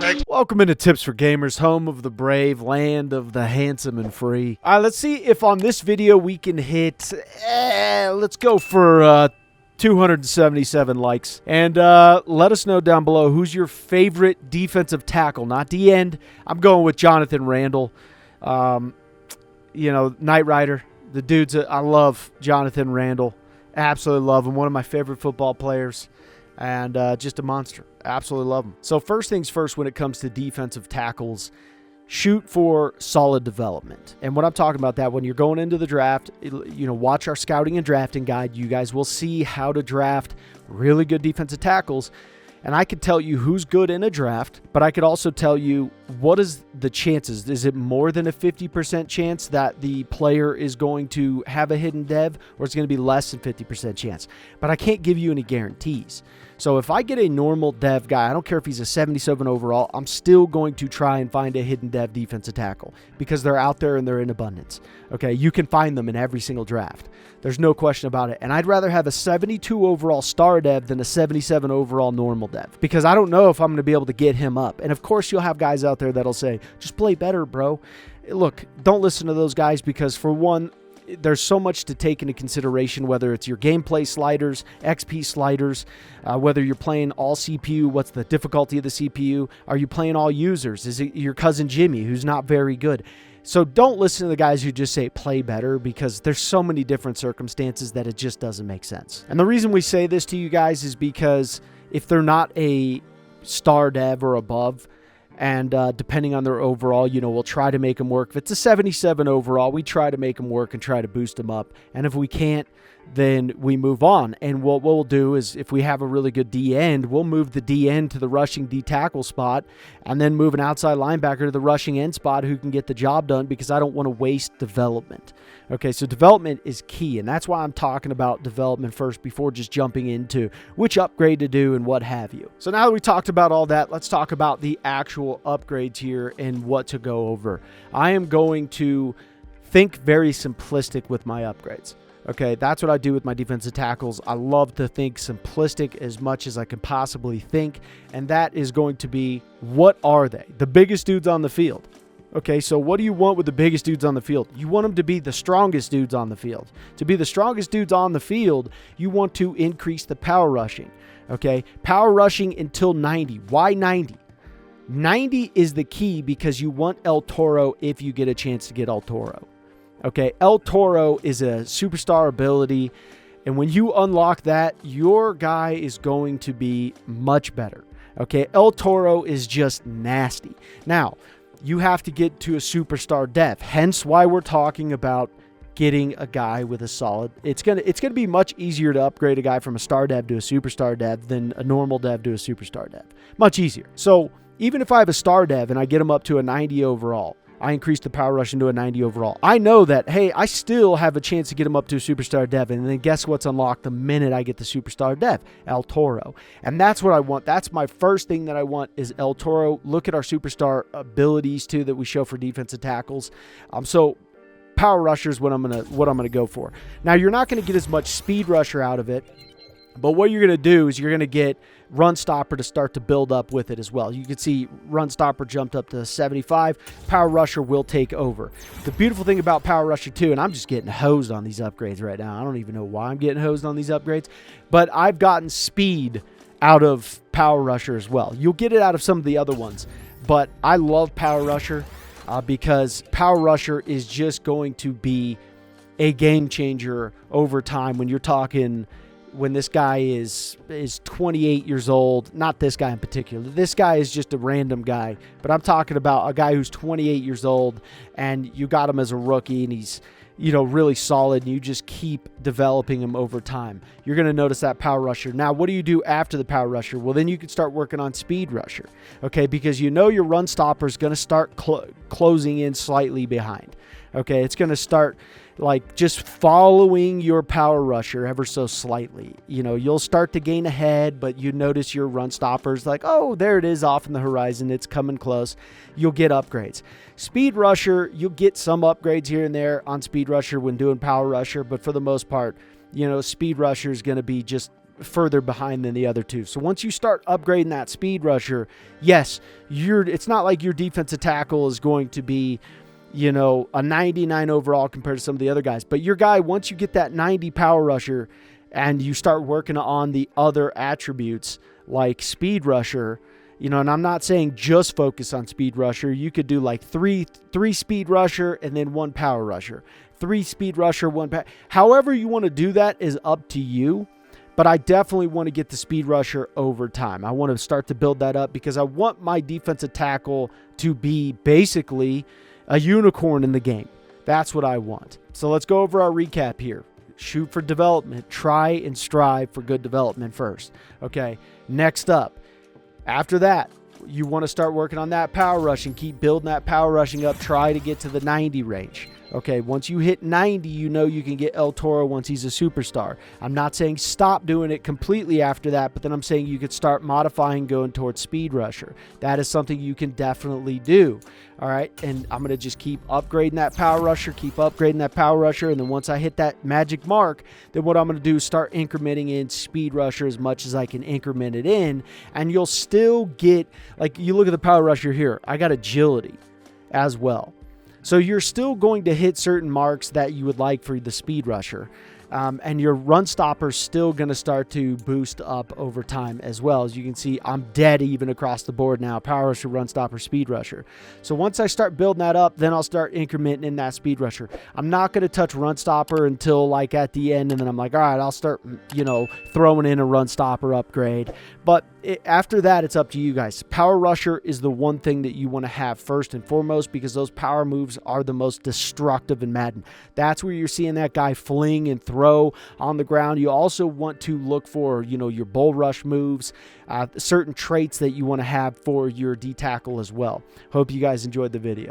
Next. Welcome into Tips for Gamers, home of the brave, land of the handsome and free. All right, let's see if on this video we can hit, let's go for 277 likes. And let us know down below who's your favorite defensive tackle, not D-end. I'm going with Jonathan Randall. You know, Knight Rider. The dude's, I love Jonathan Randall. Absolutely love him. One of my favorite football players. And just a monster. Absolutely love him. So first things first when it comes to defensive tackles, shoot for solid development. And when I'm talking about that, when you're going into the draft, you know, watch our scouting and drafting guide. You guys will see how to draft really good defensive tackles. And I could tell you who's good in a draft, but I could also tell you what is the chances. Is it more than a 50% chance that the player is going to have a hidden dev, or it's going to be less than 50% chance? But I can't give you any guarantees. So if I get a normal dev guy, I don't care if he's a 77 overall, I'm still going to try and find a hidden dev defensive tackle because they're out there and they're in abundance. Okay, you can find them in every single draft. There's no question about it. And I'd rather have a 72 overall star dev than a 77 overall normal dev because I don't know if I'm going to be able to get him up. And of course, you'll have guys out there that'll say, just play better, bro. Look, don't listen to those guys because for one, there's so much to take into consideration, whether it's your gameplay sliders, XP sliders, whether you're playing all CPU, what's the difficulty of the CPU? Are you playing all users? Is it your cousin Jimmy who's not very good? So don't listen to the guys who just say play better because there's so many different circumstances that it just doesn't make sense. And the reason we say this to you guys is because if they're not a star dev or above, and depending on their overall, you know, we'll try to make them work. If it's a 77 overall, we try to make them work and try to boost them up. And if we can't, then we move on. And what we'll do is if we have a really good D-end, we'll move the D-end to the rushing D-tackle spot and then move an outside linebacker to the rushing end spot who can get the job done because I don't want to waste development. Okay, so development is key, and that's why I'm talking about development first before just jumping into which upgrade to do and what have you. So now that we talked about all that, let's talk about the actual upgrades here and what to go over. I am going to think very simplistic with my upgrades. Okay, that's what I do with my defensive tackles. I love to think simplistic as much as I can possibly think, and that is going to be, what are they? The biggest dudes on the field. Okay, so what do you want with the biggest dudes on the field? You want them to be the strongest dudes on the field. To be the strongest dudes on the field, you want to increase the power rushing. Okay, power rushing until 90. Why 90? 90 is the key because you want El Toro if you get a chance to get El Toro. Okay, El Toro is a superstar ability, and when you unlock that, your guy is going to be much better. Okay, El Toro is just nasty. Now, you have to get to a superstar dev, hence why we're talking about getting a guy with a solid. It's gonna be much easier to upgrade a guy from a star dev to a superstar dev than a normal dev to a superstar dev. Much easier. So even if I have a star dev and I get him up to a 90 overall, I increase the power rush into a 90 overall. I know that, hey, I still have a chance to get him up to a superstar dev. And then guess what's unlocked the minute I get the superstar dev? El Toro. And that's what I want. That's my first thing that I want is El Toro. Look at our superstar abilities too that we show for defensive tackles. So power rusher is what I'm gonna go for. Now you're not gonna get as much speed rusher out of it. But what you're going to do is you're going to get run stopper to start to build up with it as well. You can see run stopper jumped up to 75. Power rusher will take over. The beautiful thing about power rusher too, and I'm just getting hosed on these upgrades right now. I don't even know why I'm getting hosed on these upgrades, but I've gotten speed out of power rusher as well. You'll get it out of some of the other ones, but I love power rusher because power rusher is just going to be a game changer over time when you're talking. When this guy is 28 years old, not this guy in particular. This guy is just a random guy, but I'm talking about a guy who's 28 years old and you got him as a rookie and he's, you know, really solid and you just keep developing him over time. You're going to notice that power rusher. Now, what do you do after the power rusher? Well, then you can start working on speed rusher, okay? Because you know your run stopper is going to start closing in slightly behind, okay? It's going to start like just following your power rusher ever so slightly. You know, you'll start to gain ahead, but you notice your run stoppers like, oh, there it is off in the horizon. It's coming close. You'll get upgrades. Speed rusher, you'll get some upgrades here and there on speed rusher when doing power rusher, but for the most part, you know, speed rusher is going to be just further behind than the other two. So once you start upgrading that speed rusher, yes, it's not like your defensive tackle is going to be, you know, a 99 overall compared to some of the other guys. But your guy, once you get that 90 power rusher and you start working on the other attributes like speed rusher, you know, and I'm not saying just focus on speed rusher. You could do like three speed rusher and then 1 power rusher. 3 speed rusher, 1 power. However you want to do that is up to you. But I definitely want to get the speed rusher over time. I want to start to build that up because I want my defensive tackle to be basically a unicorn in the game. That's what I want. So let's go over our recap here. Shoot for development. Try and strive for good development first. Okay, next up. After that, you want to start working on that power rushing. Keep building that power rushing up. Try to get to the 90 range. Okay, once you hit 90, you know you can get El Toro once he's a superstar. I'm not saying stop doing it completely after that, but then I'm saying you could start modifying going towards speed rusher. That is something you can definitely do. All right, and I'm going to just keep upgrading that power rusher, and then once I hit that magic mark, then what I'm going to do is start incrementing in speed rusher as much as I can increment it in, and you'll still get, like, you look at the power rusher here, I got agility as well. So you're still going to hit certain marks that you would like for the speed rusher. And your run stopper is still going to start to boost up over time as well. As you can see, I'm dead even across the board now. Power rusher, run stopper, speed rusher. So once I start building that up, then I'll start incrementing in that speed rusher. I'm not going to touch run stopper until like at the end, and then I'm like, all right, I'll start, you know, throwing in a run stopper upgrade. But after that, it's up to you guys. Power rusher is the one thing that you want to have first and foremost because those power moves are the most destructive in Madden. That's where you're seeing that guy fling and throw on the ground. You also want to look for, you know, your bull rush moves, certain traits that you want to have for your D tackle as well. Hope you guys enjoyed the video.